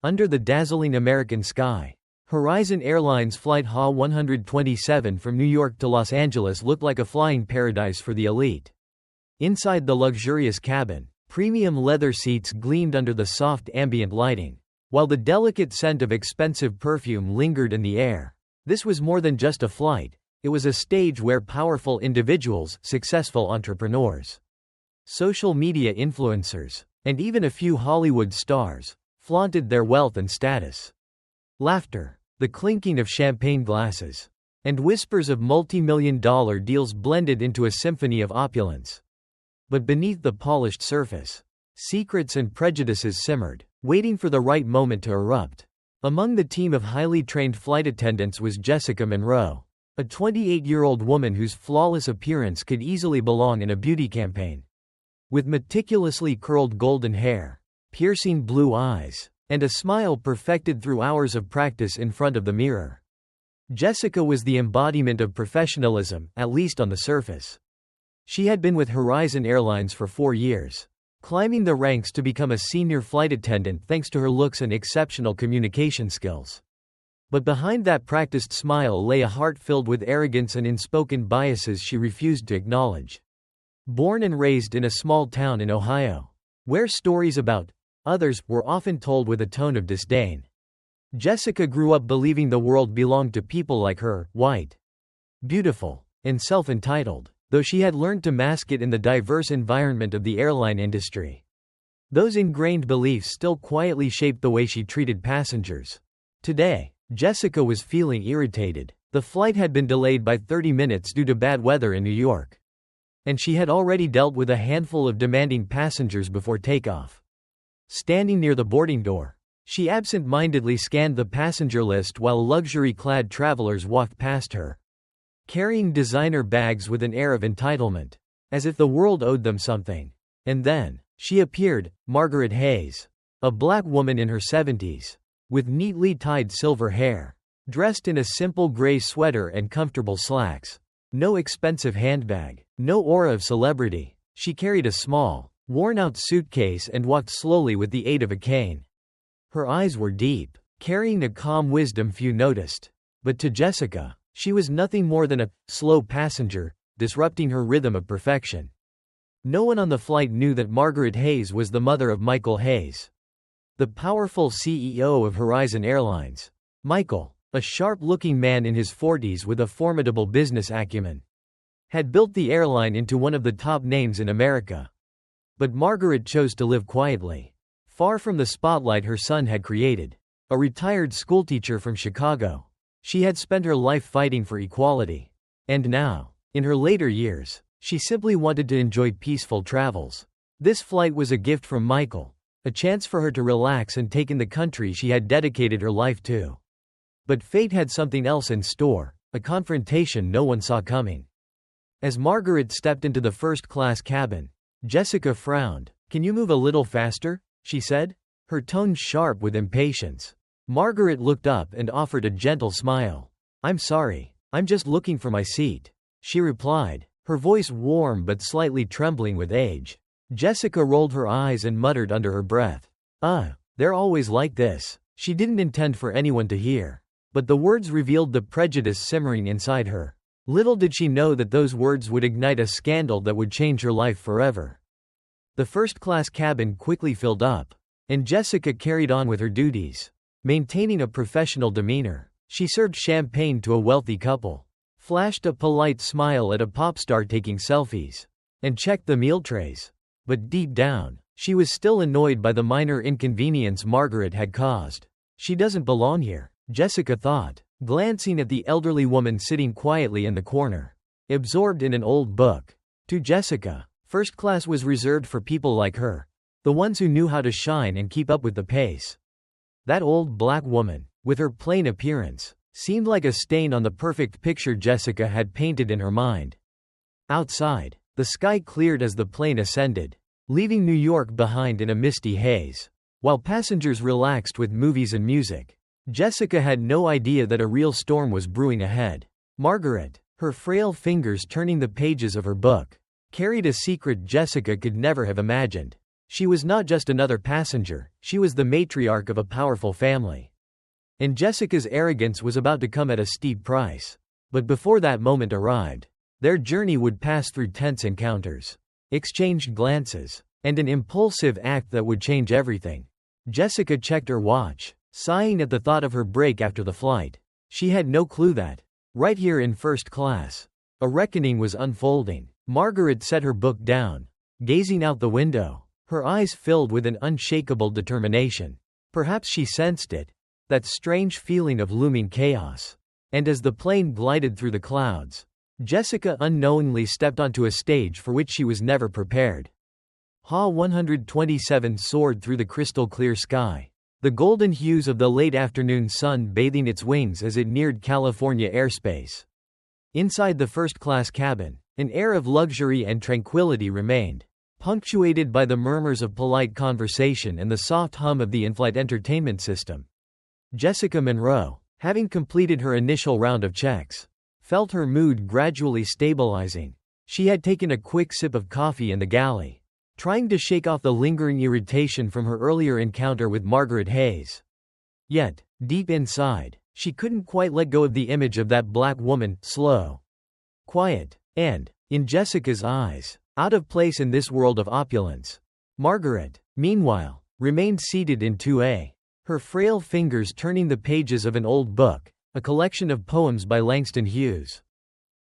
Under the dazzling American sky, Horizon Airlines Flight HA-127 from New York to Los Angeles looked like a flying paradise for the elite. Inside the luxurious cabin, premium leather seats gleamed under the soft ambient lighting, while the delicate scent of expensive perfume lingered in the air. This was more than just a flight, it was a stage where powerful individuals, successful entrepreneurs, social media influencers, and even a few Hollywood stars flaunted their wealth and status. Laughter, the clinking of champagne glasses, and whispers of multi-million-dollar deals blended into a symphony of opulence. But beneath the polished surface, secrets and prejudices simmered, waiting for the right moment to erupt. Among the team of highly trained flight attendants was Jessica Monroe, a 28-year-old woman whose flawless appearance could easily belong in a beauty campaign. With meticulously curled golden hair, piercing blue eyes, and a smile perfected through hours of practice in front of the mirror, Jessica was the embodiment of professionalism, at least on the surface. She had been with Horizon Airlines for 4 years, climbing the ranks to become a senior flight attendant thanks to her looks and exceptional communication skills. But behind that practiced smile lay a heart filled with arrogance and unspoken biases she refused to acknowledge. Born and raised in a small town in Ohio, where stories about others were often told with a tone of disdain, Jessica grew up believing the world belonged to people like her, white, beautiful, and self-entitled, though she had learned to mask it in the diverse environment of the airline industry. Those ingrained beliefs still quietly shaped the way she treated passengers. Today, Jessica was feeling irritated. The flight had been delayed by 30 minutes due to bad weather in New York, and she had already dealt with a handful of demanding passengers before takeoff. Standing near the boarding door, she absent-mindedly scanned the passenger list while luxury-clad travelers walked past her, carrying designer bags with an air of entitlement, as if the world owed them something. And then, she appeared, Margaret Hayes, a black woman in her 70s, with neatly tied silver hair, dressed in a simple gray sweater and comfortable slacks. No expensive handbag, no aura of celebrity. She carried a small, worn-out suitcase and walked slowly with the aid of a cane. Her eyes were deep, carrying a calm wisdom few noticed. But to Jessica, she was nothing more than a slow passenger, disrupting her rhythm of perfection. No one on the flight knew that Margaret Hayes was the mother of Michael Hayes, the powerful CEO of Horizon Airlines. Michael, a sharp-looking man in his 40s with a formidable business acumen, had built the airline into one of the top names in America. But Margaret chose to live quietly, far from the spotlight her son had created. A retired schoolteacher from Chicago, she had spent her life fighting for equality. And now, in her later years, she simply wanted to enjoy peaceful travels. This flight was a gift from Michael, a chance for her to relax and take in the country she had dedicated her life to. But fate had something else in store, a confrontation no one saw coming. As Margaret stepped into the first-class cabin, Jessica frowned. "Can you move a little faster?" she said, her tone sharp with impatience. Margaret looked up and offered a gentle smile. "I'm sorry, I'm just looking for my seat," she replied, her voice warm but slightly trembling with age. Jessica rolled her eyes and muttered under her breath, they're always like this." She didn't intend for anyone to hear, but the words revealed the prejudice simmering inside her. Little did she know that those words would ignite a scandal that would change her life forever. The first-class cabin quickly filled up, and Jessica carried on with her duties, maintaining a professional demeanor. She served champagne to a wealthy couple, flashed a polite smile at a pop star taking selfies, and checked the meal trays. But deep down, she was still annoyed by the minor inconvenience Margaret had caused. "She doesn't belong here," Jessica thought, glancing at the elderly woman sitting quietly in the corner, absorbed in an old book. To Jessica, first class was reserved for people like her, the ones who knew how to shine and keep up with the pace. That old black woman, with her plain appearance, seemed like a stain on the perfect picture Jessica had painted in her mind. Outside, the sky cleared as the plane ascended, leaving New York behind in a misty haze. While passengers relaxed with movies and music, Jessica had no idea that a real storm was brewing ahead. Margaret, her frail fingers turning the pages of her book, carried a secret Jessica could never have imagined. She was not just another passenger, she was the matriarch of a powerful family. And Jessica's arrogance was about to come at a steep price. But before that moment arrived, their journey would pass through tense encounters, exchanged glances, and an impulsive act that would change everything. Jessica checked her watch, sighing at the thought of her break after the flight. She had no clue that, right here in first class, a reckoning was unfolding. Margaret set her book down, gazing out the window, her eyes filled with an unshakable determination. Perhaps she sensed it, that strange feeling of looming chaos. And as the plane glided through the clouds, Jessica unknowingly stepped onto a stage for which she was never prepared. HA 127 soared through the crystal-clear sky, the golden hues of the late afternoon sun bathing its wings as it neared California airspace. Inside the first-class cabin, an air of luxury and tranquility remained, punctuated by the murmurs of polite conversation and the soft hum of the in-flight entertainment system. Jessica Monroe, having completed her initial round of checks, felt her mood gradually stabilizing. She had taken a quick sip of coffee in the galley, trying to shake off the lingering irritation from her earlier encounter with Margaret Hayes. Yet, deep inside, she couldn't quite let go of the image of that black woman, slow, quiet, and, in Jessica's eyes, out of place in this world of opulence. Margaret, meanwhile, remained seated in 2A. Her frail fingers turning the pages of an old book, a collection of poems by Langston Hughes.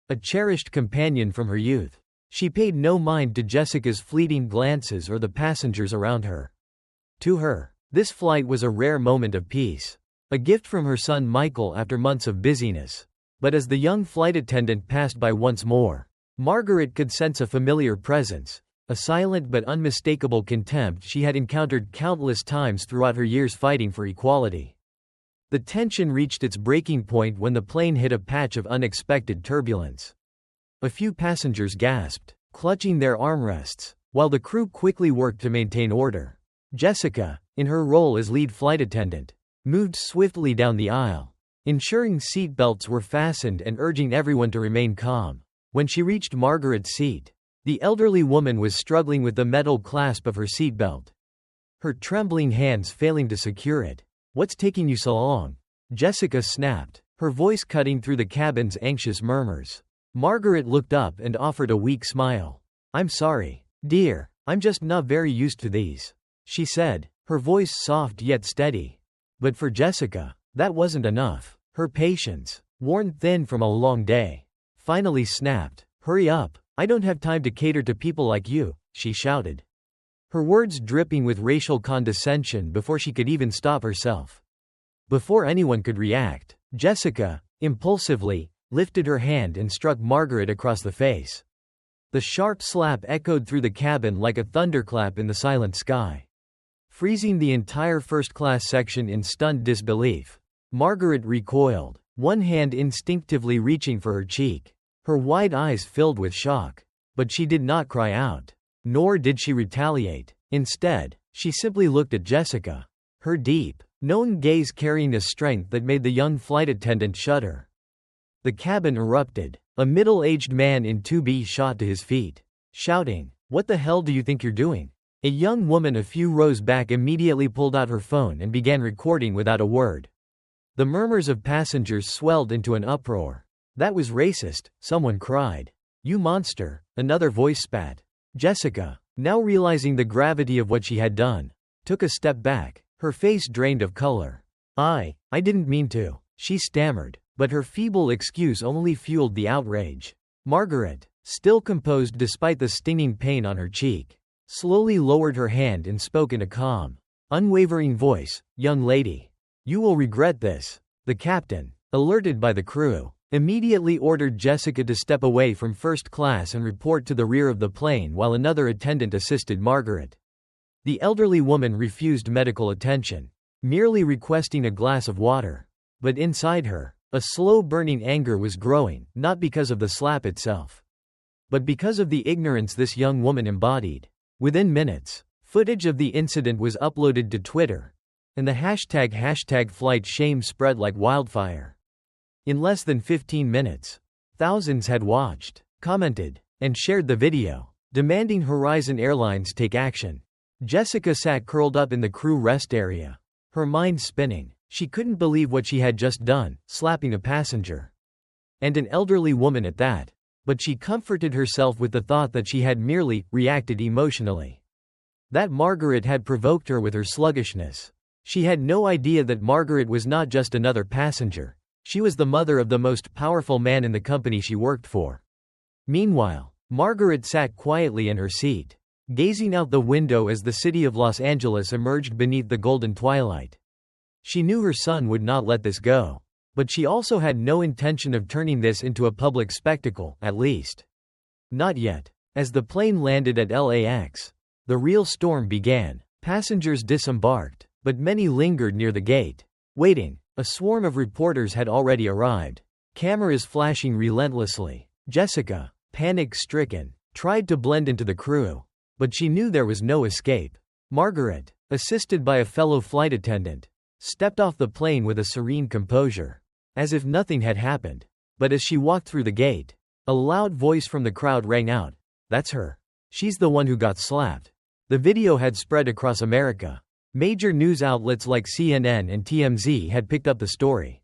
A cherished companion from her youth. She paid no mind to Jessica's fleeting glances or the passengers around her. To her, this flight was a rare moment of peace. A gift from her son Michael after months of busyness. But as the young flight attendant passed by once more, Margaret could sense a familiar presence. A silent but unmistakable contempt she had encountered countless times throughout her years fighting for equality. The tension reached its breaking point when the plane hit a patch of unexpected turbulence. A few passengers gasped, clutching their armrests, while the crew quickly worked to maintain order. Jessica, in her role as lead flight attendant, moved swiftly down the aisle, ensuring seatbelts were fastened and urging everyone to remain calm. When she reached Margaret's seat, the elderly woman was struggling with the metal clasp of her seatbelt, her trembling hands failing to secure it. "What's taking you so long?" Jessica snapped, her voice cutting through the cabin's anxious murmurs. Margaret looked up and offered a weak smile. "I'm sorry, dear, I'm just not very used to these," she said, her voice soft yet steady. But for Jessica, that wasn't enough. Her patience, worn thin from a long day, finally snapped. "Hurry up. I don't have time to cater to people like you," she shouted, her words dripping with racial condescension before she could even stop herself. Before anyone could react, Jessica, impulsively, lifted her hand and struck Margaret across the face. The sharp slap echoed through the cabin like a thunderclap in the silent sky, freezing the entire first-class section in stunned disbelief. Margaret recoiled, one hand instinctively reaching for her cheek, her wide eyes filled with shock. But she did not cry out, nor did she retaliate. Instead, she simply looked at Jessica, her deep, knowing gaze carrying a strength that made the young flight attendant shudder. The cabin erupted. A middle-aged man in 2B shot to his feet, shouting, "What the hell do you think you're doing?" A young woman a few rows back immediately pulled out her phone and began recording without a word. The murmurs of passengers swelled into an uproar. "That was racist," someone cried. "You monster," another voice spat. Jessica, now realizing the gravity of what she had done, took a step back, her face drained of color. I didn't mean to," she stammered, but her feeble excuse only fueled the outrage. Margaret, still composed despite the stinging pain on her cheek, slowly lowered her hand and spoke in a calm, unwavering voice, "Young lady, you will regret this." The captain, alerted by the crew, immediately ordered Jessica to step away from first class and report to the rear of the plane while another attendant assisted Margaret. The elderly woman refused medical attention, merely requesting a glass of water. But inside her, a slow-burning anger was growing, not because of the slap itself, but because of the ignorance this young woman embodied. Within minutes, footage of the incident was uploaded to Twitter, and the hashtag flight shame spread like wildfire. In less than 15 minutes, thousands had watched, commented, and shared the video, demanding Horizon Airlines take action. Jessica sat curled up in the crew rest area, her mind spinning. She couldn't believe what she had just done, slapping a passenger. And an elderly woman at that. But she comforted herself with the thought that she had merely reacted emotionally. That Margaret had provoked her with her sluggishness. She had no idea that Margaret was not just another passenger. She was the mother of the most powerful man in the company she worked for. Meanwhile, Margaret sat quietly in her seat, gazing out the window as the city of Los Angeles emerged beneath the golden twilight. She knew her son would not let this go. But she also had no intention of turning this into a public spectacle, at least. Not yet. As the plane landed at LAX, the real storm began. Passengers disembarked, but many lingered near the gate, waiting. A swarm of reporters had already arrived, cameras flashing relentlessly. Jessica, panic-stricken, tried to blend into the crew, but she knew there was no escape. Margaret, assisted by a fellow flight attendant, stepped off the plane with a serene composure, as if nothing had happened. But as she walked through the gate, a loud voice from the crowd rang out, "That's her. She's the one who got slapped." The video had spread across America. Major news outlets like CNN and TMZ had picked up the story.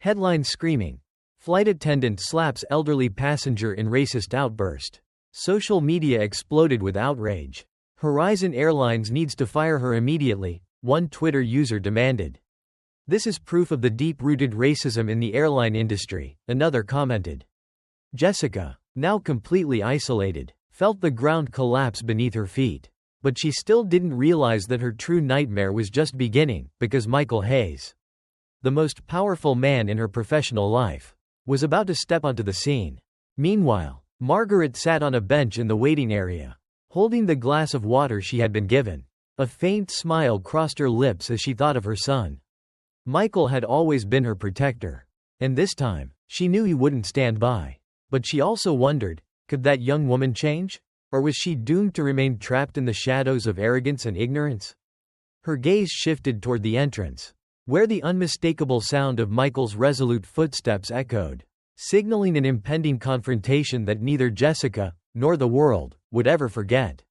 Headlines screaming, "Flight attendant slaps elderly passenger in racist outburst." Social media exploded with outrage. "Horizon Airlines needs to fire her immediately," one Twitter user demanded. "This is proof of the deep-rooted racism in the airline industry," another commented. Jessica, now completely isolated, felt the ground collapse beneath her feet. But she still didn't realize that her true nightmare was just beginning, because Michael Hayes, the most powerful man in her professional life, was about to step onto the scene. Meanwhile, Margaret sat on a bench in the waiting area, holding the glass of water she had been given. A faint smile crossed her lips as she thought of her son. Michael had always been her protector. And this time, she knew he wouldn't stand by. But she also wondered, could that young woman change? Or was she doomed to remain trapped in the shadows of arrogance and ignorance? Her gaze shifted toward the entrance, where the unmistakable sound of Michael's resolute footsteps echoed, signaling an impending confrontation that neither Jessica, nor the world, would ever forget.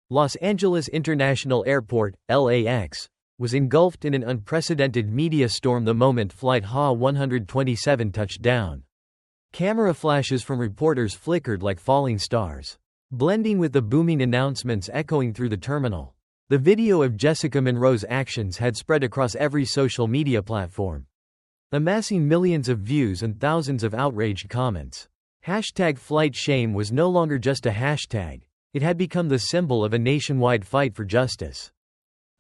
Los Angeles International Airport, LAX, was engulfed in an unprecedented media storm the moment Flight HA-127 touched down. Camera flashes from reporters flickered like falling stars, blending with the booming announcements echoing through the terminal. The video of Jessica Monroe's actions had spread across every social media platform, amassing millions of views and thousands of outraged comments. #FlightShame was no longer just a hashtag, it had become the symbol of a nationwide fight for justice.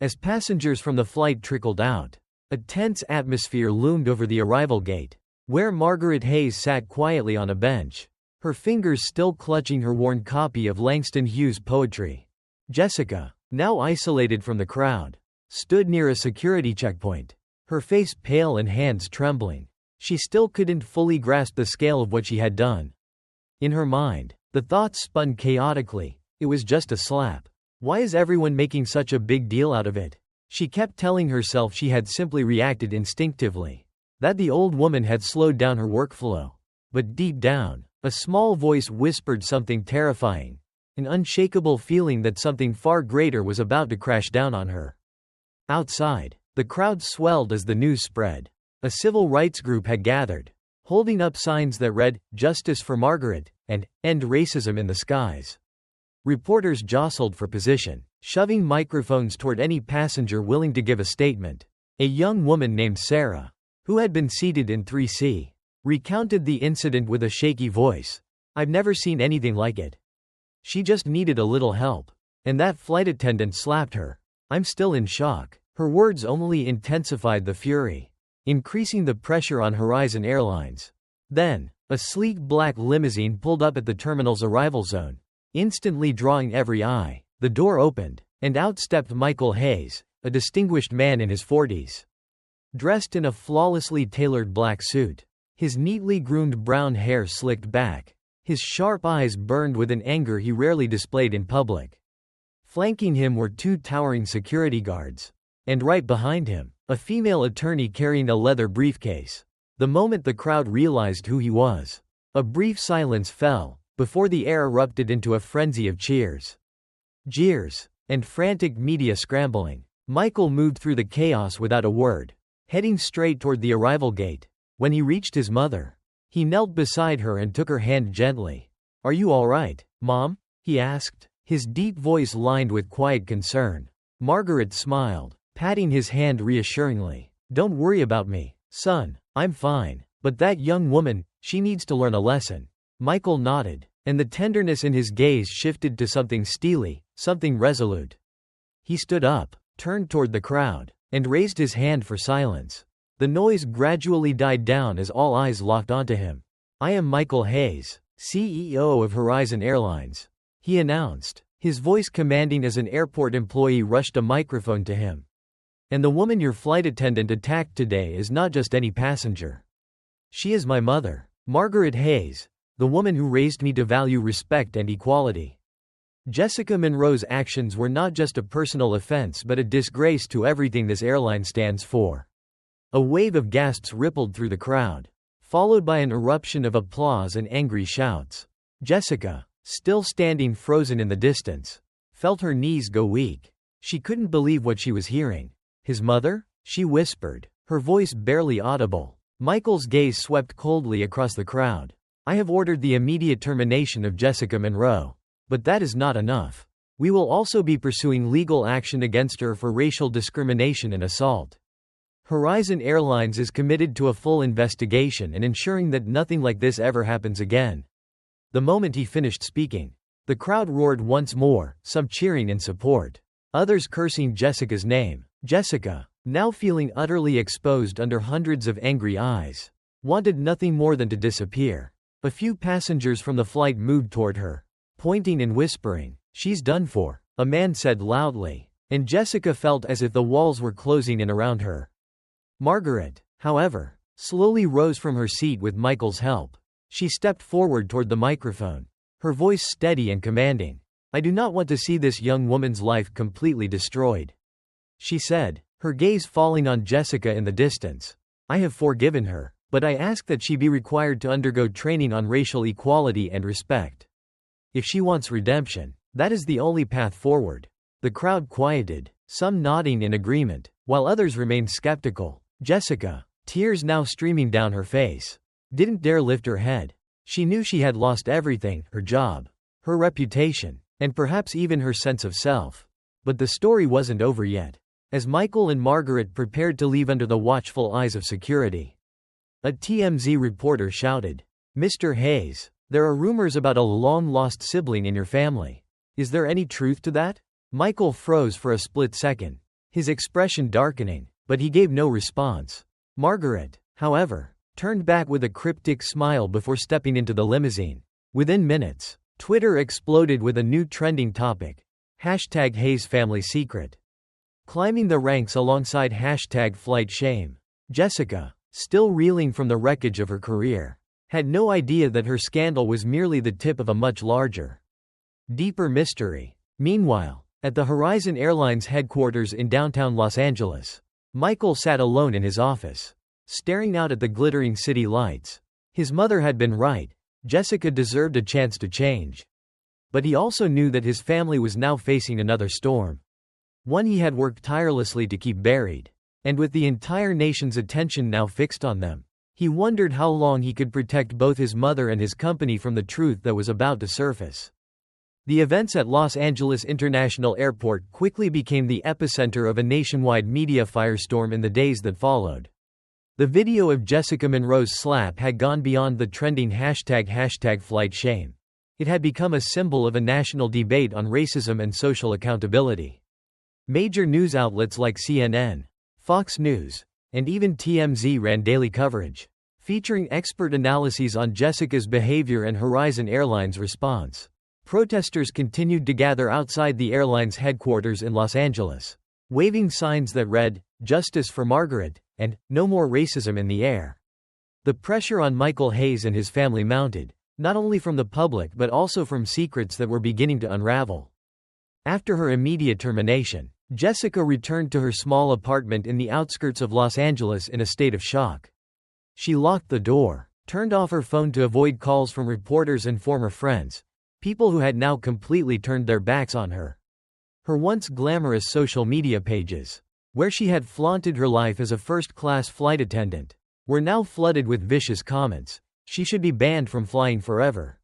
As passengers from the flight trickled out, a tense atmosphere loomed over the arrival gate, where Margaret Hayes sat quietly on a bench, her fingers still clutching her worn copy of Langston Hughes' poetry. Jessica, now isolated from the crowd, stood near a security checkpoint, her face pale and hands trembling. She still couldn't fully grasp the scale of what she had done. In her mind, the thoughts spun chaotically. It was just a slap. Why is everyone making such a big deal out of it? She kept telling herself she had simply reacted instinctively, that the old woman had slowed down her workflow. But deep down, a small voice whispered something terrifying, an unshakable feeling that something far greater was about to crash down on her. Outside, the crowd swelled as the news spread. A civil rights group had gathered, holding up signs that read, "Justice for Margaret," and "End Racism in the Skies." Reporters jostled for position, shoving microphones toward any passenger willing to give a statement. A young woman named Sarah, who had been seated in 3C, recounted the incident with a shaky voice. "I've never seen anything like it. She just needed a little help. And that flight attendant slapped her. I'm still in shock." Her words only intensified the fury, increasing the pressure on Horizon Airlines. Then, a sleek black limousine pulled up at the terminal's arrival zone, instantly drawing every eye. The door opened, and out stepped Michael Hayes, a distinguished man in his 40s. Dressed in a flawlessly tailored black suit, his neatly groomed brown hair slicked back, his sharp eyes burned with an anger he rarely displayed in public. Flanking him were two towering security guards. And right behind him, a female attorney carrying a leather briefcase. The moment the crowd realized who he was, a brief silence fell, before the air erupted into a frenzy of cheers. Jeers, and frantic media scrambling. Michael moved through the chaos without a word, heading straight toward the arrival gate. When he reached his mother, he knelt beside her and took her hand gently. "Are you all right, Mom?" he asked, his deep voice lined with quiet concern. Margaret smiled, patting his hand reassuringly. "Don't worry about me, son. I'm fine. But that young woman, she needs to learn a lesson." Michael nodded, and the tenderness in his gaze shifted to something steely, something resolute. He stood up, turned toward the crowd, and raised his hand for silence. The noise gradually died down as all eyes locked onto him. "I am Michael Hayes, CEO of Horizon Airlines," he announced, his voice commanding as an airport employee rushed a microphone to him. "And the woman your flight attendant attacked today is not just any passenger. She is my mother, Margaret Hayes, the woman who raised me to value respect and equality." Jessica Monroe's actions were not just a personal offense but a disgrace to everything this airline stands for. A wave of gasps rippled through the crowd, followed by an eruption of applause and angry shouts. Jessica, still standing frozen in the distance, felt her knees go weak. She couldn't believe what she was hearing. "His mother?" she whispered, her voice barely audible. Michael's gaze swept coldly across the crowd. "I have ordered the immediate termination of Jessica Monroe. But that is not enough. We will also be pursuing legal action against her for racial discrimination and assault. Horizon Airlines is committed to a full investigation and ensuring that nothing like this ever happens again." The moment he finished speaking, the crowd roared once more, some cheering in support, others cursing Jessica's name. Jessica, now feeling utterly exposed under hundreds of angry eyes, wanted nothing more than to disappear. A few passengers from the flight moved toward her, pointing and whispering. "She's done for," a man said loudly, and Jessica felt as if the walls were closing in around her. Margaret, however, slowly rose from her seat with Michael's help. She stepped forward toward the microphone, her voice steady and commanding. "I do not want to see this young woman's life completely destroyed," she said, her gaze falling on Jessica in the distance. "I have forgiven her, but I ask that she be required to undergo training on racial equality and respect. If she wants redemption, that is the only path forward." The crowd quieted, some nodding in agreement, while others remained skeptical. Jessica, tears now streaming down her face, didn't dare lift her head. She knew she had lost everything, her job, her reputation, and perhaps even her sense of self. But the story wasn't over yet. As Michael and Margaret prepared to leave under the watchful eyes of security, a TMZ reporter shouted, "Mr. Hayes, there are rumors about a long-lost sibling in your family. Is there any truth to that?" Michael froze for a split second, his expression darkening, but he gave no response. Margaret, however, turned back with a cryptic smile before stepping into the limousine. Within minutes, Twitter exploded with a new trending topic, #HayesFamilySecret. Climbing the ranks alongside #FlightShame. Jessica, still reeling from the wreckage of her career, had no idea that her scandal was merely the tip of a much larger, deeper mystery. Meanwhile, at the Horizon Airlines headquarters in downtown Los Angeles, Michael sat alone in his office, staring out at the glittering city lights. His mother had been right. Jessica deserved a chance to change. But he also knew that his family was now facing another storm, one he had worked tirelessly to keep buried. And with the entire nation's attention now fixed on them, he wondered how long he could protect both his mother and his company from the truth that was about to surface. The events at Los Angeles International Airport quickly became the epicenter of a nationwide media firestorm in the days that followed. The video of Jessica Monroe's slap had gone beyond the trending #FlightShame. It had become a symbol of a national debate on racism and social accountability. Major news outlets like CNN, Fox News, and even TMZ ran daily coverage, featuring expert analyses on Jessica's behavior and Horizon Airlines' response. Protesters continued to gather outside the airline's headquarters in Los Angeles, waving signs that read, "Justice for Margaret," and "No more racism in the air." The pressure on Michael Hayes and his family mounted, not only from the public but also from secrets that were beginning to unravel. After her immediate termination, Jessica returned to her small apartment in the outskirts of Los Angeles in a state of shock. She locked the door, turned off her phone to avoid calls from reporters and former friends, people who had now completely turned their backs on her. Her once glamorous social media pages, where she had flaunted her life as a first-class flight attendant, were now flooded with vicious comments. She should be banned from flying forever.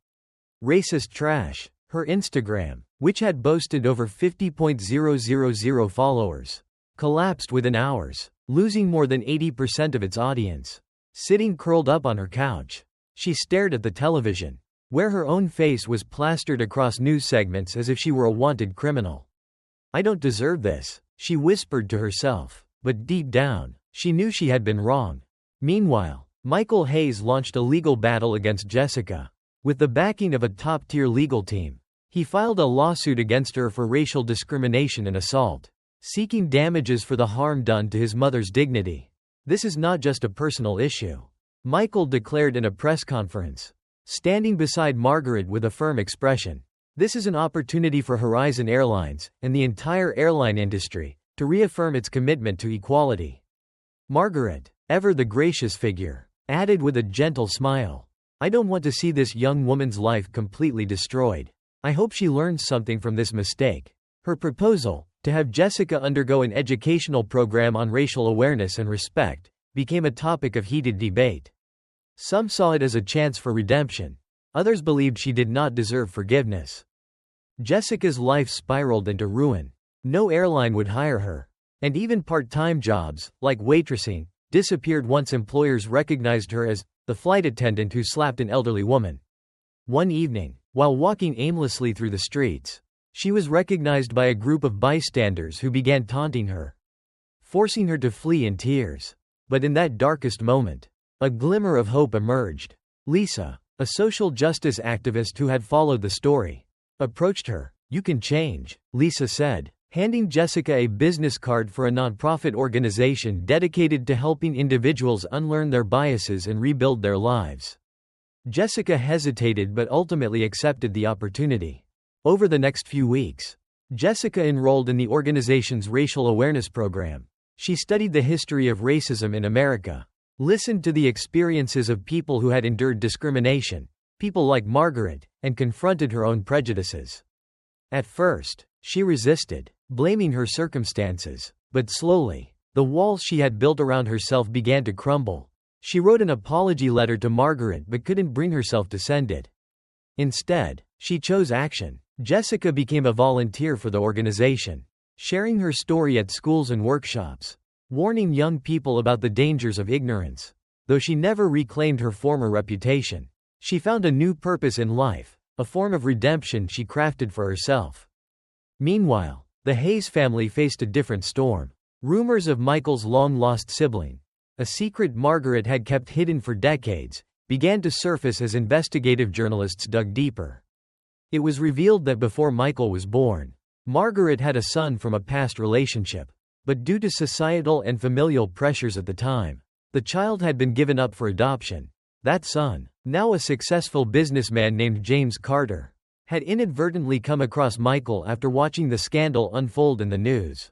Racist trash. Her Instagram, which had boasted over 50,000 followers, collapsed within hours, losing more than 80% of its audience. Sitting curled up on her couch, she stared at the television, where her own face was plastered across news segments as if she were a wanted criminal. "I don't deserve this," she whispered to herself, but deep down, she knew she had been wrong. Meanwhile, Michael Hayes launched a legal battle against Jessica. With the backing of a top-tier legal team, he filed a lawsuit against her for racial discrimination and assault, seeking damages for the harm done to his mother's dignity. "This is not just a personal issue," Michael declared in a press conference, standing beside Margaret with a firm expression. "This is an opportunity for Horizon Airlines, and the entire airline industry, to reaffirm its commitment to equality." Margaret, ever the gracious figure, added with a gentle smile, "I don't want to see this young woman's life completely destroyed. I hope she learns something from this mistake." Her proposal, to have Jessica undergo an educational program on racial awareness and respect, became a topic of heated debate. Some saw it as a chance for redemption. Others believed she did not deserve forgiveness. Jessica's life spiraled into ruin. No airline would hire her. And even part-time jobs, like waitressing, disappeared once employers recognized her as the flight attendant who slapped an elderly woman. One evening, while walking aimlessly through the streets, she was recognized by a group of bystanders who began taunting her, forcing her to flee in tears. But in that darkest moment, a glimmer of hope emerged. Lisa, a social justice activist who had followed the story, approached her. "You can change," Lisa said, handing Jessica a business card for a nonprofit organization dedicated to helping individuals unlearn their biases and rebuild their lives. Jessica hesitated but ultimately accepted the opportunity. Over the next few weeks, Jessica enrolled in the organization's racial awareness program. She studied the history of racism in America, listened to the experiences of people who had endured discrimination, people like Margaret, and confronted her own prejudices. At first, she resisted, blaming her circumstances, but slowly, the walls she had built around herself began to crumble. She wrote an apology letter to Margaret but couldn't bring herself to send it. Instead, she chose action. Jessica became a volunteer for the organization, sharing her story at schools and workshops, warning young people about the dangers of ignorance. Though she never reclaimed her former reputation, she found a new purpose in life, a form of redemption she crafted for herself. Meanwhile, the Hayes family faced a different storm. Rumors of Michael's long-lost sibling, a secret Margaret had kept hidden for decades, began to surface as investigative journalists dug deeper. It was revealed that before Michael was born, Margaret had a son from a past relationship. But due to societal and familial pressures at the time, the child had been given up for adoption. That son, now a successful businessman named James Carter, had inadvertently come across Michael after watching the scandal unfold in the news.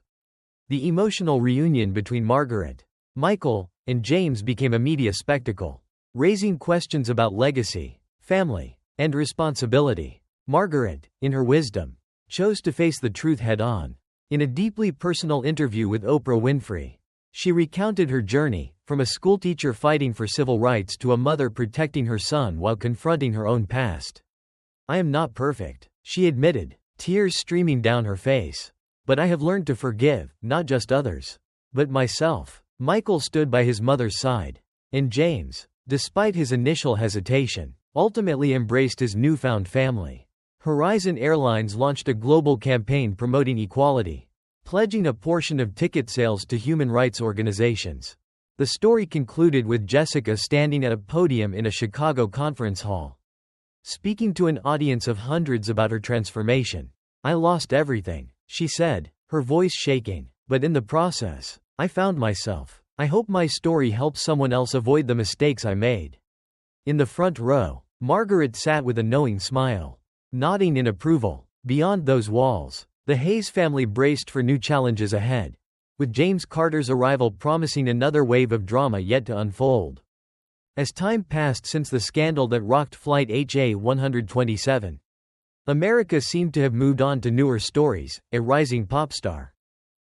The emotional reunion between Margaret, Michael, and James became a media spectacle, raising questions about legacy, family, and responsibility. Margaret, in her wisdom, chose to face the truth head-on. In a deeply personal interview with Oprah Winfrey, she recounted her journey, from a schoolteacher fighting for civil rights to a mother protecting her son while confronting her own past. "I am not perfect," she admitted, tears streaming down her face. "But I have learned to forgive, not just others, but myself." Michael stood by his mother's side, and James, despite his initial hesitation, ultimately embraced his newfound family. Horizon Airlines launched a global campaign promoting equality, pledging a portion of ticket sales to human rights organizations. The story concluded with Jessica standing at a podium in a Chicago conference hall, speaking to an audience of hundreds about her transformation. "I lost everything," she said, her voice shaking, "but in the process, I found myself. I hope my story helps someone else avoid the mistakes I made." In the front row, Margaret sat with a knowing smile, nodding in approval. Beyond those walls, the Hayes family braced for new challenges ahead, with James Carter's arrival promising another wave of drama yet to unfold. As time passed since the scandal that rocked Flight HA-127, America seemed to have moved on to newer stories, a rising pop star,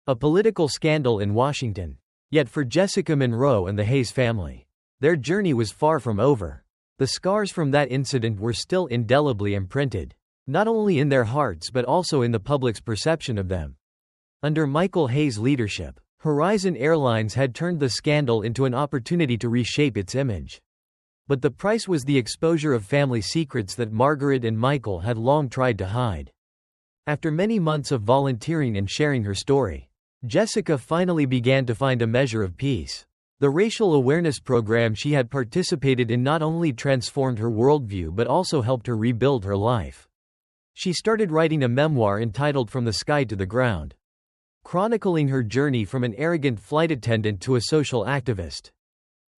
a political scandal in Washington. Yet for Jessica Monroe and the Hayes family, their journey was far from over. The scars from that incident were still indelibly imprinted, not only in their hearts but also in the public's perception of them. Under Michael Hayes' leadership, Horizon Airlines had turned the scandal into an opportunity to reshape its image. But the price was the exposure of family secrets that Margaret and Michael had long tried to hide. After many months of volunteering and sharing her story, Jessica finally began to find a measure of peace. The racial awareness program she had participated in not only transformed her worldview but also helped her rebuild her life. She started writing a memoir entitled From the Sky to the Ground, chronicling her journey from an arrogant flight attendant to a social activist.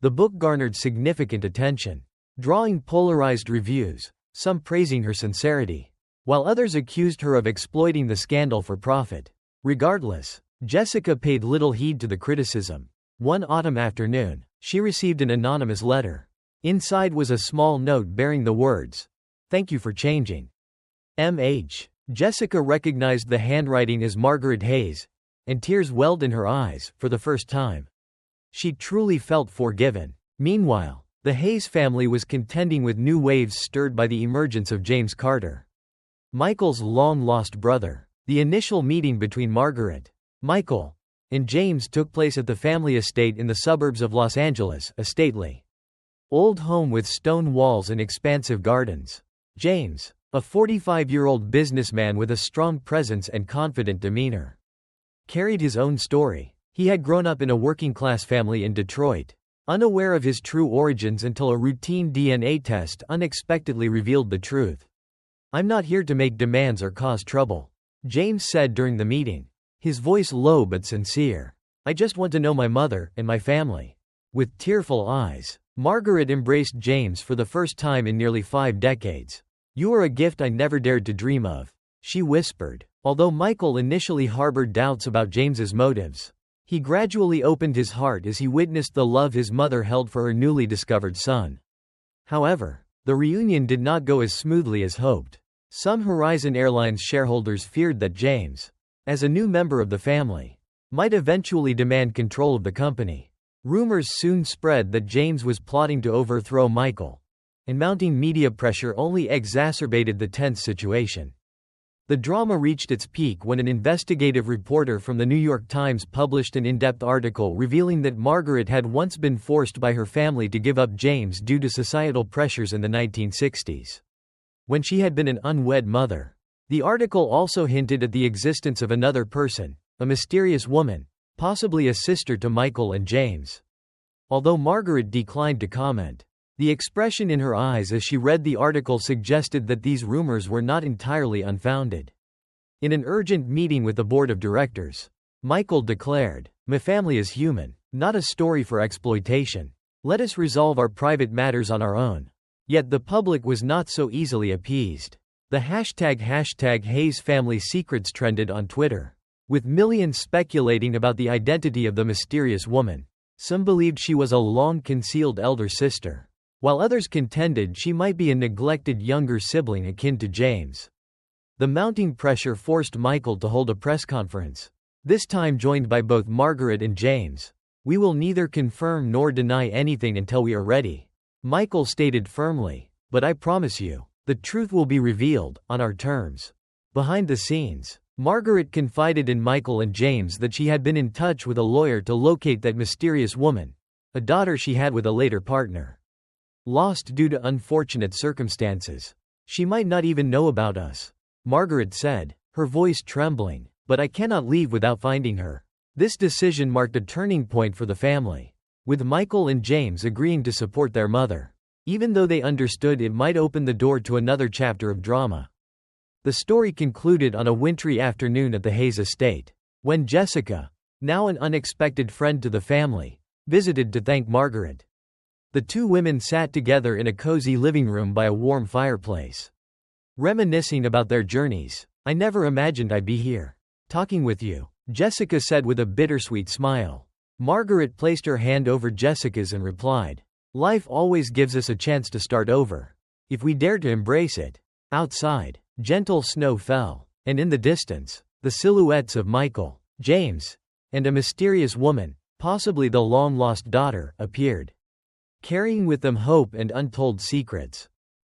The book garnered significant attention, drawing polarized reviews, some praising her sincerity, while others accused her of exploiting the scandal for profit. Regardless, Jessica paid little heed to the criticism. One autumn afternoon, she received an anonymous letter. Inside was a small note bearing the words, "Thank you for changing. M.H." Jessica recognized the handwriting as Margaret Hayes, and tears welled in her eyes, for the first time. She truly felt forgiven. Meanwhile, the Hayes family was contending with new waves stirred by the emergence of James Carter, Michael's long-lost brother. The initial meeting between Margaret, Michael, and James took place at the family estate in the suburbs of Los Angeles, a stately, old home with stone walls and expansive gardens. James, a 45-year-old businessman with a strong presence and confident demeanor, carried his own story. He had grown up in a working-class family in Detroit, unaware of his true origins until a routine DNA test unexpectedly revealed the truth. "I'm not here to make demands or cause trouble," James said during the meeting, his voice low but sincere. "I just want to know my mother and my family." With tearful eyes, Margaret embraced James for the first time in nearly 5 decades. "You are a gift I never dared to dream of," she whispered. Although Michael initially harbored doubts about James's motives, he gradually opened his heart as he witnessed the love his mother held for her newly discovered son. However, the reunion did not go as smoothly as hoped. Some Horizon Airlines shareholders feared that James, as a new member of the family, might eventually demand control of the company. Rumors soon spread that James was plotting to overthrow Michael, and mounting media pressure only exacerbated the tense situation. The drama reached its peak when an investigative reporter from the New York Times published an in-depth article revealing that Margaret had once been forced by her family to give up James due to societal pressures in the 1960s, when she had been an unwed mother. The article also hinted at the existence of another person, a mysterious woman, possibly a sister to Michael and James. Although Margaret declined to comment, the expression in her eyes as she read the article suggested that these rumors were not entirely unfounded. In an urgent meeting with the board of directors, Michael declared, "My family is human, not a story for exploitation. Let us resolve our private matters on our own." Yet the public was not so easily appeased. The hashtag Hayes family secrets trended on Twitter, with millions speculating about the identity of the mysterious woman. Some believed she was a long-concealed elder sister, while others contended she might be a neglected younger sibling akin to James. The mounting pressure forced Michael to hold a press conference, this time joined by both Margaret and James. "We will neither confirm nor deny anything until we are ready," Michael stated firmly, "but I promise you, the truth will be revealed, on our terms." Behind the scenes, Margaret confided in Michael and James that she had been in touch with a lawyer to locate that mysterious woman, a daughter she had with a later partner, lost due to unfortunate circumstances. "She might not even know about us," Margaret said, her voice trembling, "but I cannot leave without finding her." This decision marked a turning point for the family, with Michael and James agreeing to support their mother, even though they understood it might open the door to another chapter of drama. The story concluded on a wintry afternoon at the Hayes estate, when Jessica, now an unexpected friend to the family, visited to thank Margaret. The two women sat together in a cozy living room by a warm fireplace, reminiscing about their journeys. "I never imagined I'd be here, talking with you," Jessica said with a bittersweet smile. Margaret placed her hand over Jessica's and replied, "Life always gives us a chance to start over, if we dare to embrace it." Outside, Gentle snow fell, and in the distance, the silhouettes of Michael, James, and a mysterious woman, possibly the long-lost daughter, appeared, carrying with them hope and untold secrets.